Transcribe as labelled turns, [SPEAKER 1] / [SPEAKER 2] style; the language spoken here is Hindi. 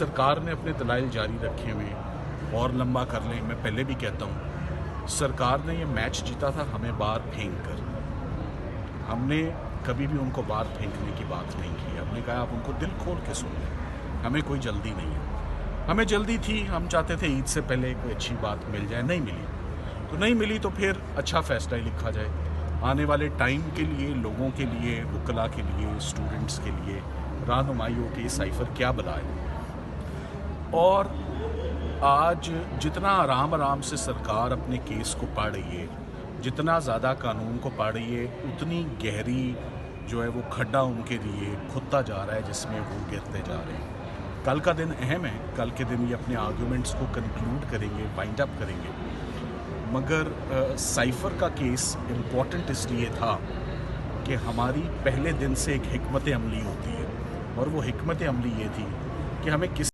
[SPEAKER 1] सरकार ने अपने दलाइल जारी रखे हुए हैं और लंबा कर लें। मैं पहले भी कहता हूँ, सरकार ने ये मैच जीता था हमें बाहर फेंक कर। हमने कभी भी उनको बाहर फेंकने की बात नहीं की। हमने कहा आप उनको दिल खोल के सुन लें, हमें कोई जल्दी नहीं है। हमें जल्दी थी, हम चाहते थे ईद से पहले कोई अच्छी बात मिल जाए, नहीं मिली तो नहीं मिली, तो फिर अच्छा फैसला ही लिखा जाए आने वाले टाइम के लिए, लोगों के लिए, वकला के लिए, स्टूडेंट्स के लिए, रहनुमाइयों के साइफर क्या बनाए। और आज जितना आराम आराम से सरकार अपने केस को पढ़ रही है, जितना ज़्यादा कानून को पढ़ रही है, उतनी गहरी जो है वो खड्डा उनके लिए खुदता जा रहा है जिसमें वो गिरते जा रहे हैं। कल का दिन अहम है, कल के दिन ये अपने आर्गूमेंट्स को कंक्लूड करेंगे, वाइंड अप करेंगे। मगर साइफर का केस इम्पॉर्टेंट इसलिए था कि हमारी पहले दिन से एक हिकमत अमली होती है, और वो हिकमत अमली ये थी कि हमें किस